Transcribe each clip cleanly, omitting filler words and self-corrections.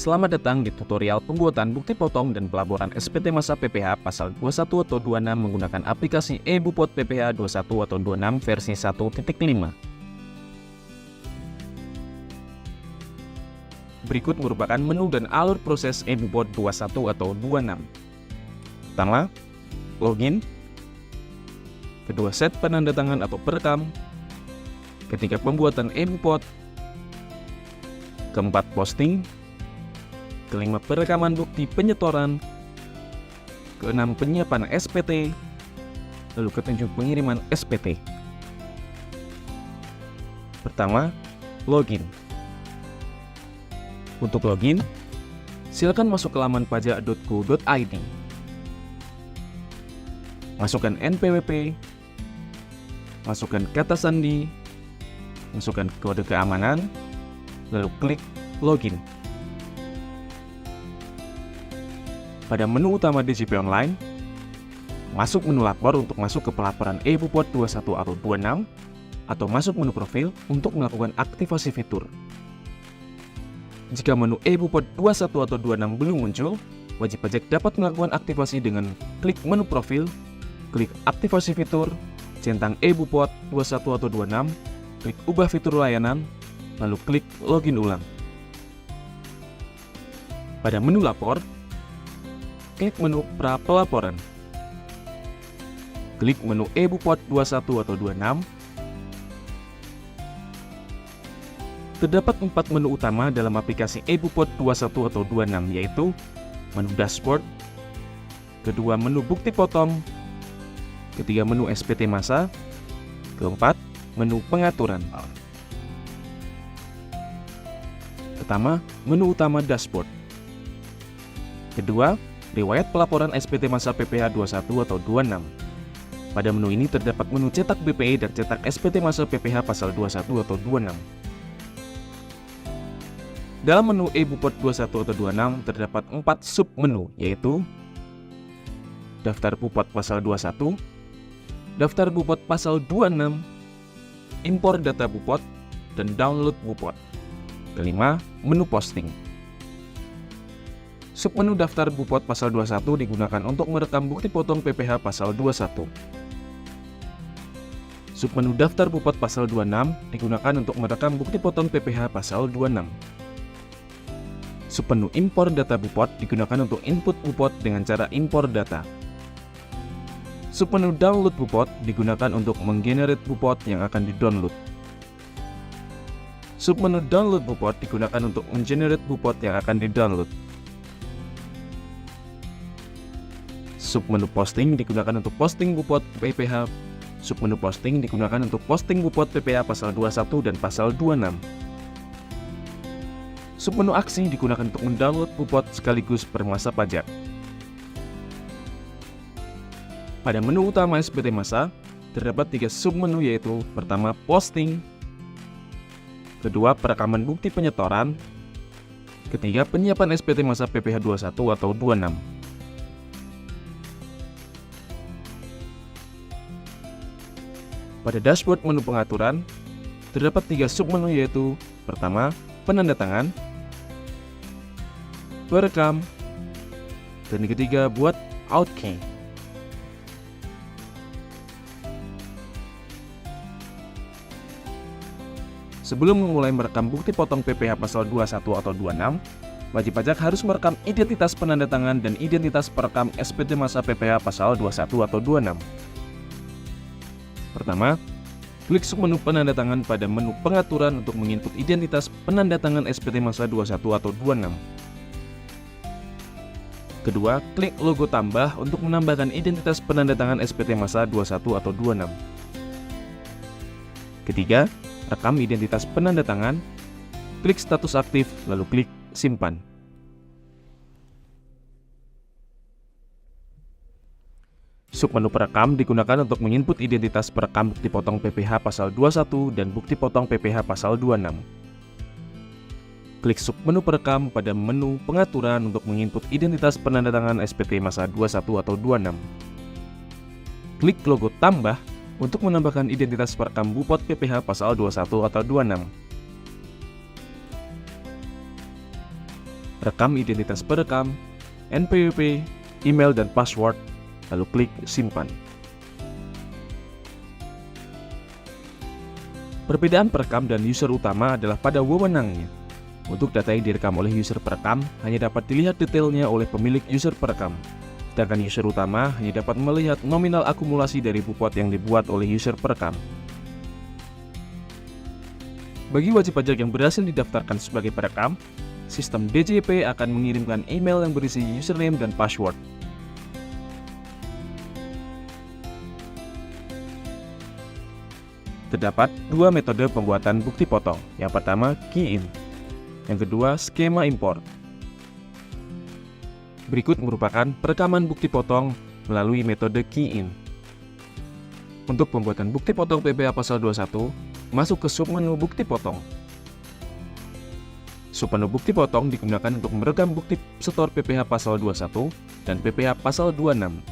Selamat datang di tutorial pembuatan bukti potong dan pelaporan SPT masa PPH pasal 21 atau 26 menggunakan aplikasi eBupot PPH 21 atau 26 versi 1.5. Berikut merupakan menu dan alur proses eBupot 21 atau 26. Pertama, login. Kedua, set penandatangan atau perekam. Ketiga, pembuatan eBupot. Keempat, posting. Kelima, perekaman bukti penyetoran. Keenam, penyiapan SPT. Lalu ketujuh, pengiriman SPT. Pertama, login. Untuk login, silakan masuk ke laman pajak.go.id. Masukkan NPWP, masukkan kata sandi, masukkan kode keamanan, lalu klik login. Pada menu utama DJP Online, masuk menu lapor untuk masuk ke pelaporan eBupot 21 atau 26, atau masuk menu profil untuk melakukan aktivasi fitur. Jika menu eBupot 21 atau 26 belum muncul, wajib pajak dapat melakukan aktivasi dengan klik menu profil, klik aktivasi fitur, centang eBupot 21 atau 26, klik ubah fitur layanan, lalu klik login ulang. Pada menu lapor, klik menu pra pelaporan. Klik menu eBupot 21 atau 26. Terdapat 4 menu utama dalam aplikasi eBupot 21 atau 26, yaitu menu dashboard, kedua menu bukti potong, ketiga menu SPT masa, keempat menu pengaturan. Pertama, menu utama dashboard. Kedua, riwayat pelaporan SPT masa PPH 21 atau 26. Pada menu ini terdapat menu cetak BPE dan cetak SPT masa PPH pasal 21 atau 26. Dalam menu eBupot 21 atau 26 terdapat 4 submenu, yaitu daftar Bupot pasal 21, daftar Bupot pasal 26, impor data Bupot, dan download Bupot. Kelima, menu posting. Submenu daftar Bupot pasal 21 digunakan untuk merekam bukti potong PPH pasal 21. Submenu daftar Bupot pasal 26 digunakan untuk merekam bukti potong PPH pasal 26. Submenu impor data Bupot digunakan untuk input Bupot dengan cara impor data. Submenu download Bupot digunakan untuk menggenerate Bupot yang akan di-download. Submenu download Bupot digunakan untuk menggenerate Bupot yang akan di-download. Submenu posting digunakan untuk posting Bupot PPH. Submenu posting digunakan untuk posting Bupot PPH pasal 21 dan pasal 26. Submenu aksi digunakan untuk mendownload Bupot sekaligus permasa pajak. Pada menu utama SPT masa, terdapat 3 submenu, yaitu pertama, posting, kedua, perekaman bukti penyetoran, ketiga, penyiapan SPT masa PPH 21 atau 26. Pada dashboard menu pengaturan, terdapat 3 submenu, yaitu pertama, penandatangan, perekam, dan ketiga, buat outkey. Sebelum memulai merekam bukti potong PPH pasal 21 atau 26, wajib pajak harus merekam identitas penandatangan dan identitas perekam SPT masa PPH pasal 21 atau 26. Pertama, klik submenu penandatangan pada menu pengaturan untuk menginput identitas penandatangan SPT masa 21 atau 26. Kedua, klik logo tambah untuk menambahkan identitas penandatangan SPT masa 21 atau 26. Ketiga, rekam identitas penandatangan, klik status aktif, lalu klik simpan. Submenu perekam digunakan untuk menginput identitas perekam bukti potong PPH pasal 21 dan bukti potong PPH pasal 26. Klik submenu perekam pada menu pengaturan untuk menginput identitas penandatangan SPT masa 21 atau 26. Klik logo tambah untuk menambahkan identitas perekam Bupot PPH pasal 21 atau 26. rekam identitas perekam, NPWP, email dan password, lalu klik simpan. Perbedaan perekam dan user utama adalah pada wewenangnya. Untuk data yang direkam oleh user perekam hanya dapat dilihat detailnya oleh pemilik user perekam. Sedangkan user utama hanya dapat melihat nominal akumulasi dari bupot yang dibuat oleh user perekam. Bagi wajib pajak yang berhasil didaftarkan sebagai perekam, sistem DJP akan mengirimkan email yang berisi username dan password. Terdapat dua metode pembuatan bukti potong. Yang pertama, key in. Yang kedua, skema import. Berikut merupakan perekaman bukti potong melalui metode key in. Untuk pembuatan bukti potong PPh Pasal 21, masuk ke submenu bukti potong. Submenu bukti potong digunakan untuk merekam bukti setor PPh Pasal 21 dan PPh Pasal 26.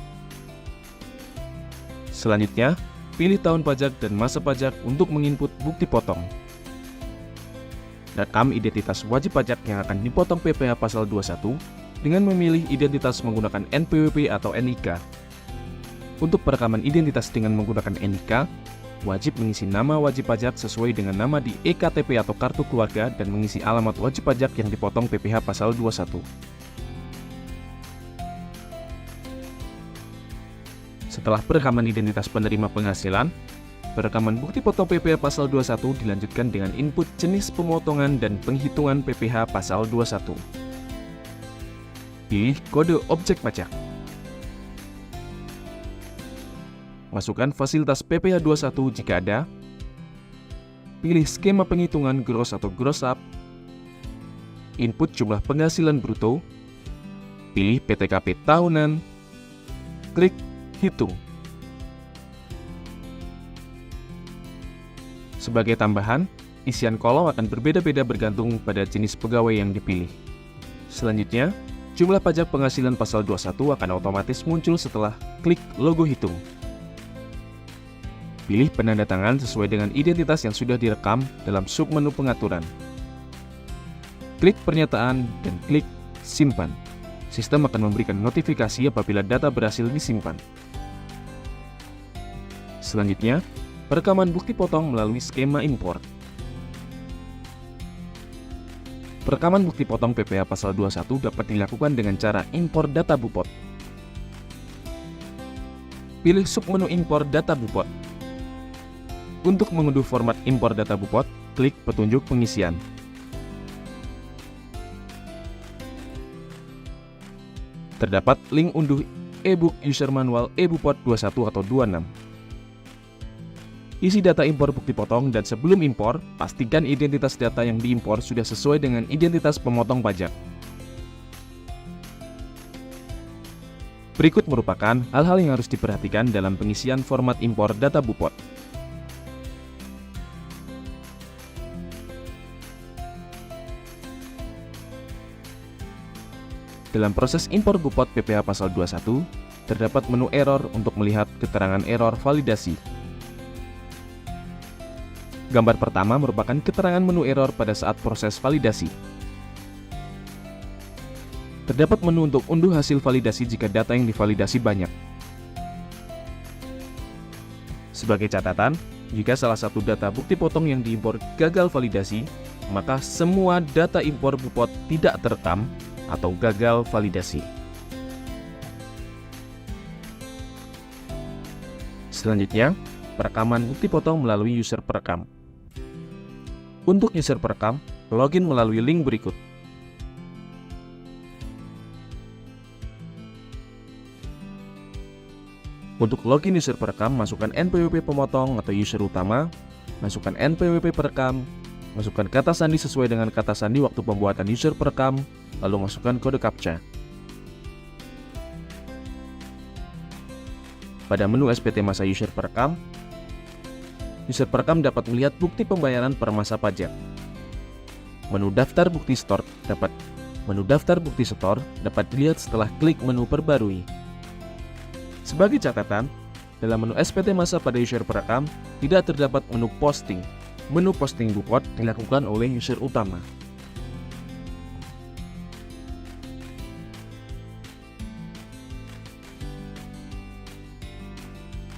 Selanjutnya, pilih tahun pajak dan masa pajak untuk menginput bukti potong. Rekam identitas wajib pajak yang akan dipotong PPh Pasal 21 dengan memilih identitas menggunakan NPWP atau NIK. Untuk perekaman identitas dengan menggunakan NIK, wajib mengisi nama wajib pajak sesuai dengan nama di EKTP atau kartu keluarga dan mengisi alamat wajib pajak yang dipotong PPh Pasal 21. Setelah perekaman identitas penerima penghasilan, perekaman bukti potong PPh Pasal 21 dilanjutkan dengan input jenis pemotongan dan penghitungan PPh Pasal 21. Pilih kode objek pajak. Masukkan fasilitas PPh 21 jika ada. Pilih skema penghitungan gross atau gross up. Input jumlah penghasilan bruto. Pilih PTKP tahunan. Klik hitung. Sebagai tambahan, isian kolom akan berbeda-beda bergantung pada jenis pegawai yang dipilih. Selanjutnya, jumlah pajak penghasilan Pasal 21 akan otomatis muncul setelah klik logo hitung. Pilih penanda tangan sesuai dengan identitas yang sudah direkam dalam submenu pengaturan. Klik pernyataan dan klik simpan. Sistem akan memberikan notifikasi apabila data berhasil disimpan. Selanjutnya, perekaman bukti potong melalui skema import. Perekaman bukti potong PPh Pasal 21 dapat dilakukan dengan cara impor data bupot. Pilih submenu impor data bupot. Untuk mengunduh format impor data bupot, klik petunjuk pengisian. Terdapat link unduh e-book user manual e-bupot 21 atau 26. Isi data impor bukti potong dan sebelum impor, pastikan identitas data yang diimpor sudah sesuai dengan identitas pemotong pajak. Berikut merupakan hal-hal yang harus diperhatikan dalam pengisian format impor data bupot. Dalam proses impor bupot PPh Pasal 21, terdapat menu error untuk melihat keterangan error validasi. Gambar pertama merupakan keterangan menu error pada saat proses validasi. Terdapat menu untuk unduh hasil validasi jika data yang divalidasi banyak. Sebagai catatan, jika salah satu data bukti potong yang diimpor gagal validasi, maka semua data impor bupot tidak terekam atau gagal validasi. Selanjutnya, perekaman bukti potong melalui user perekam. Untuk user perekam, login melalui link berikut. Untuk login user perekam, masukkan NPWP pemotong atau user utama, masukkan NPWP perekam, masukkan kata sandi sesuai dengan kata sandi waktu pembuatan user perekam, lalu masukkan kode CAPTCHA. Pada menu SPT masa user perekam dapat melihat bukti pembayaran per masa pajak. Menu daftar bukti setor dapat dilihat setelah klik menu perbarui. Sebagai catatan, dalam menu SPT masa pada user perekam tidak terdapat menu posting. Menu posting bupot dilakukan oleh user utama.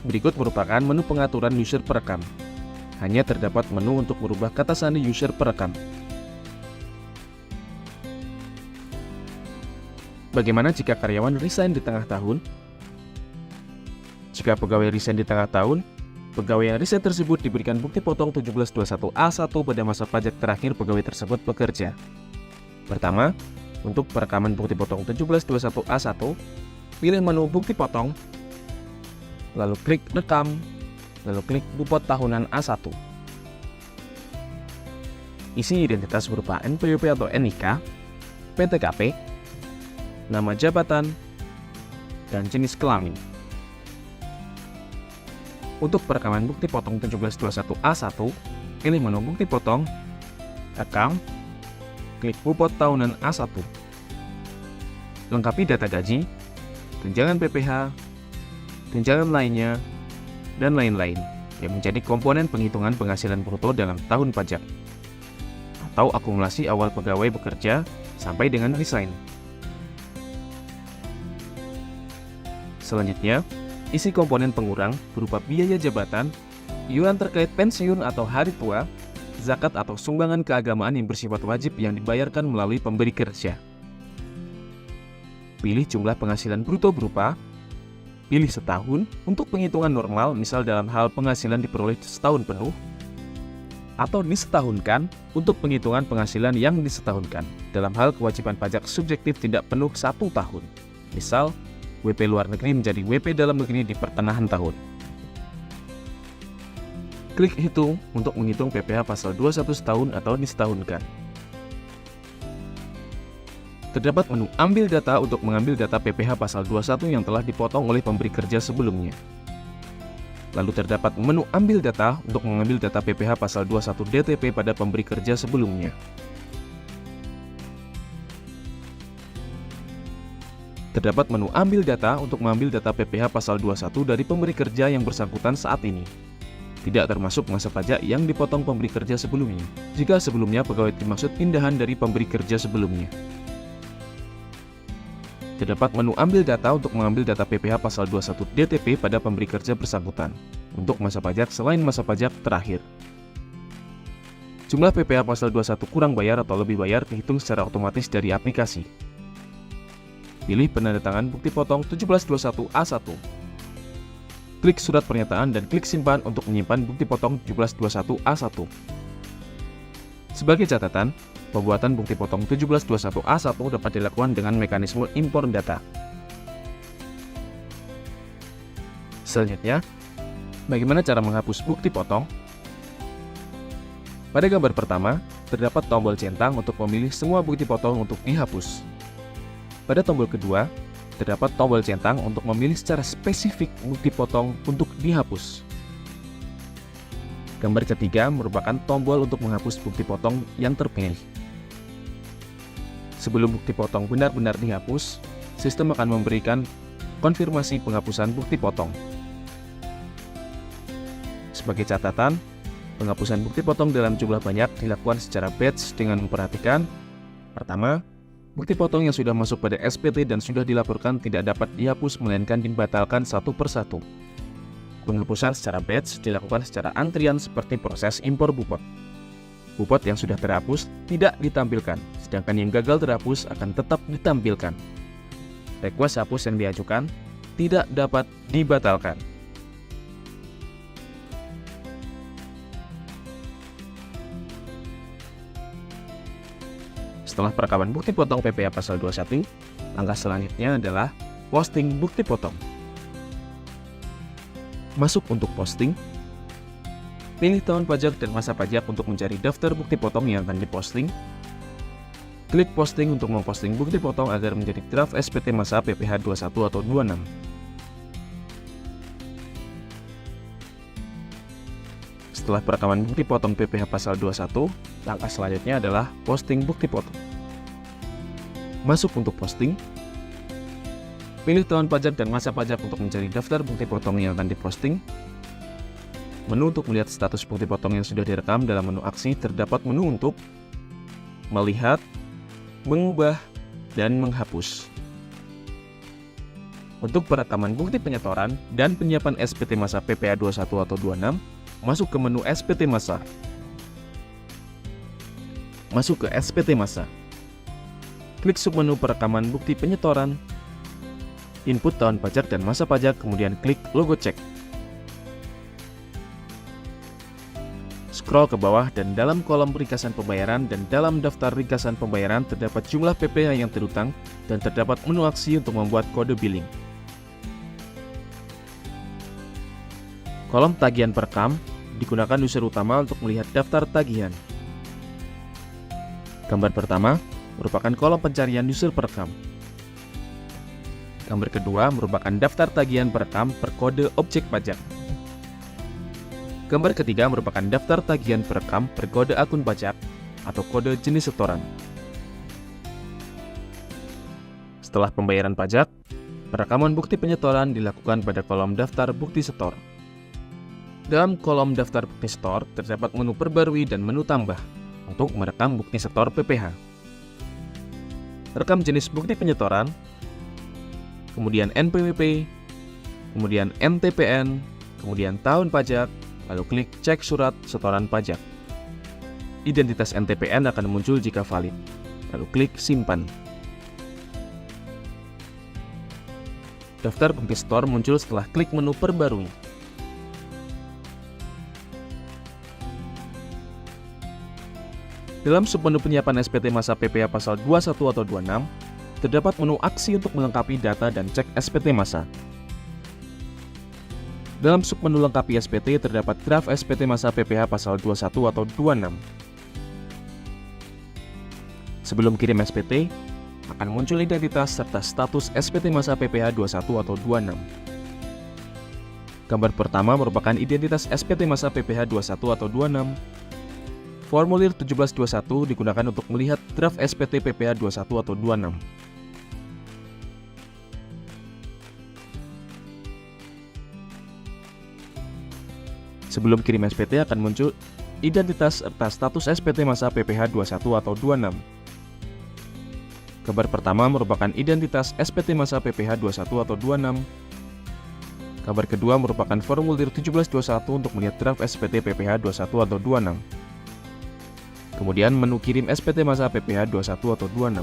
Berikut merupakan menu pengaturan user perekam. Hanya terdapat menu untuk merubah kata sandi user perekam. Bagaimana jika karyawan resign di tengah tahun? Jika pegawai resign di tengah tahun, pegawai yang resign tersebut diberikan bukti potong 1721A1 pada masa pajak terakhir pegawai tersebut bekerja. Pertama, untuk perekaman bukti potong 1721A1, pilih menu bukti potong, lalu klik rekam, lalu klik bupot tahunan A1. Isi identitas berupa NPWP atau NIK, PTKP, nama jabatan, dan jenis kelamin. Untuk perekaman bukti potong 1721A1, pilih menu bukti potong, rekam, klik bupot tahunan A1. Lengkapi data gaji, tunjangan PPh, tunjangan lainnya, dan lain-lain yang menjadi komponen penghitungan penghasilan bruto dalam tahun pajak, atau akumulasi awal pegawai bekerja sampai dengan resign. Selanjutnya, isi komponen pengurang berupa biaya jabatan, iuran terkait pensiun atau hari tua, zakat atau sumbangan keagamaan yang bersifat wajib yang dibayarkan melalui pemberi kerja. Pilih jumlah penghasilan bruto berupa pilih setahun untuk penghitungan normal, misal dalam hal penghasilan diperoleh setahun penuh, atau disetahunkan untuk penghitungan penghasilan yang disetahunkan dalam hal kewajiban pajak subjektif tidak penuh 1 tahun, misal WP luar negeri menjadi WP dalam negeri di pertengahan tahun. Klik hitung untuk menghitung PPh pasal 21 setahun atau disetahunkan. Terdapat menu ambil data untuk mengambil data PPh pasal 21 yang telah dipotong oleh pemberi kerja sebelumnya. Lalu terdapat menu ambil data untuk mengambil data PPh pasal 21 DTP pada pemberi kerja sebelumnya. Terdapat menu ambil data untuk mengambil data PPh pasal 21 dari pemberi kerja yang bersangkutan saat ini. Tidak termasuk masa pajak yang dipotong pemberi kerja sebelumnya, jika sebelumnya pegawai dimaksud pindahan dari pemberi kerja sebelumnya. Terdapat menu ambil data untuk mengambil data PPh pasal 21 DTP pada pemberi kerja bersangkutan, untuk masa pajak selain masa pajak terakhir. Jumlah PPh pasal 21 kurang bayar atau lebih bayar dihitung secara otomatis dari aplikasi. Pilih penandatangan bukti potong 1721A1. Klik surat pernyataan dan klik simpan untuk menyimpan bukti potong 1721A1. Sebagai catatan, pembuatan bukti potong 1721A1 dapat dilakukan dengan mekanisme impor data. Selanjutnya, bagaimana cara menghapus bukti potong? Pada gambar pertama, terdapat tombol centang untuk memilih semua bukti potong untuk dihapus. Pada tombol kedua, terdapat tombol centang untuk memilih secara spesifik bukti potong untuk dihapus. Gambar ketiga merupakan tombol untuk menghapus bukti potong yang terpilih. Sebelum bukti potong benar-benar dihapus, sistem akan memberikan konfirmasi penghapusan bukti potong. Sebagai catatan, penghapusan bukti potong dalam jumlah banyak dilakukan secara batch dengan memperhatikan: pertama, bukti potong yang sudah masuk pada SPT dan sudah dilaporkan tidak dapat dihapus melainkan dibatalkan satu persatu. Penghapusan secara batch dilakukan secara antrian seperti proses impor bupot. Bupot yang sudah terhapus tidak ditampilkan, sedangkan yang gagal terhapus akan tetap ditampilkan. Request hapus yang diajukan tidak dapat dibatalkan. Setelah perekaman bukti potong PPh pasal 21, langkah selanjutnya adalah posting bukti potong. Masuk untuk posting, pilih tahun pajak dan masa pajak untuk mencari daftar bukti potong yang akan diposting. Klik posting untuk memposting bukti potong agar menjadi draft SPT masa PPh 21 atau 26. Setelah perekaman bukti potong PPh pasal 21, langkah selanjutnya adalah posting bukti potong. Masuk untuk posting, pilih tahun pajak dan masa pajak untuk mencari daftar bukti potong yang akan diposting. Menu untuk melihat status bukti potong yang sudah direkam dalam menu aksi, terdapat menu untuk melihat, mengubah, dan menghapus. Untuk perekaman bukti penyetoran dan penyiapan SPT masa PPh 21 atau 26, masuk ke menu SPT masa. Masuk ke SPT masa. Klik submenu perekaman bukti penyetoran, input tahun pajak dan masa pajak, kemudian klik logo cek. Scroll ke bawah dan dalam kolom ringkasan pembayaran dan dalam daftar ringkasan pembayaran terdapat jumlah PPh yang terutang dan terdapat menu aksi untuk membuat kode billing. Kolom tagihan perekam digunakan user utama untuk melihat daftar tagihan. Gambar pertama merupakan kolom pencarian user perekam. Gambar kedua merupakan daftar tagihan perekam per kode objek pajak. Gambar ketiga merupakan daftar tagihan perekam per kode akun pajak atau kode jenis setoran. Setelah pembayaran pajak, perekaman bukti penyetoran dilakukan pada kolom daftar bukti setor. Dalam kolom daftar bukti setor terdapat menu perbarui dan menu tambah untuk merekam bukti setor PPh. Rekam jenis bukti penyetoran, kemudian NPWP, kemudian NTPN, kemudian tahun pajak, lalu klik cek surat setoran pajak. Identitas NTPN akan muncul jika valid, lalu klik simpan. Daftar bukti setor muncul setelah klik menu perbarui. Dalam submenu penyiapan SPT masa PPh pasal 21 atau 26, terdapat menu aksi untuk melengkapi data dan cek SPT masa. Dalam submenu lengkapi SPT terdapat draft SPT masa PPh pasal 21 atau 26. Sebelum kirim SPT, akan muncul identitas serta status SPT masa PPh 21 atau 26. Gambar pertama merupakan identitas SPT masa PPh 21 atau 26. Formulir 1721 digunakan untuk melihat draft SPT PPh 21 atau 26. Sebelum kirim SPT akan muncul identitas serta status SPT masa PPh 21 atau 26. Gambar pertama merupakan identitas SPT masa PPh 21 atau 26. Gambar kedua merupakan formulir 1721 untuk melihat draft SPT PPh 21 atau 26. Kemudian menu kirim SPT masa PPh 21 atau 26.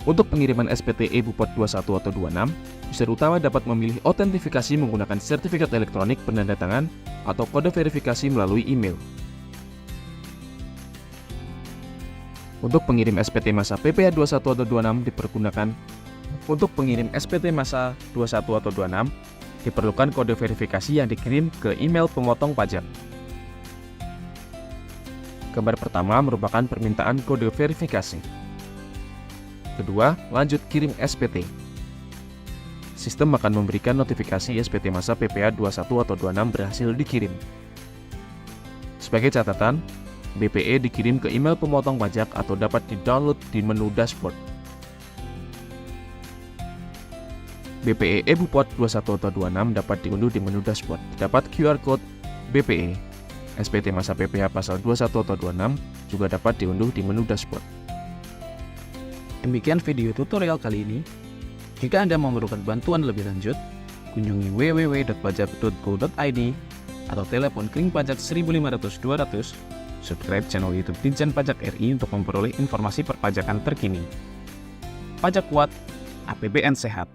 Untuk pengiriman SPT e-Bupot 21 atau 26, user utama dapat memilih autentifikasi menggunakan sertifikat elektronik penandatangan atau kode verifikasi melalui email. Untuk pengirim SPT masa PPh 21 atau 26 dipergunakan. Untuk pengirim SPT masa 21 atau 26, diperlukan kode verifikasi yang dikirim ke email pemotong pajak. Gambar pertama merupakan permintaan kode verifikasi. Kedua, lanjut kirim SPT. Sistem akan memberikan notifikasi SPT masa PPh 21 atau 26 berhasil dikirim. Sebagai catatan, BPE dikirim ke email pemotong pajak atau dapat di-download di menu dashboard. BPE e-Bupot 21 atau 26 dapat diunduh di menu dashboard. Dapat QR code BPE. SPT masa PPh pasal 21 atau 26 juga dapat diunduh di menu dashboard. Demikian video tutorial kali ini. Jika Anda memerlukan bantuan lebih lanjut, kunjungi www.pajak.go.id atau telepon kling pajak 1500 200, subscribe channel YouTube Ditjen Pajak RI untuk memperoleh informasi perpajakan terkini. Pajak kuat, APBN sehat.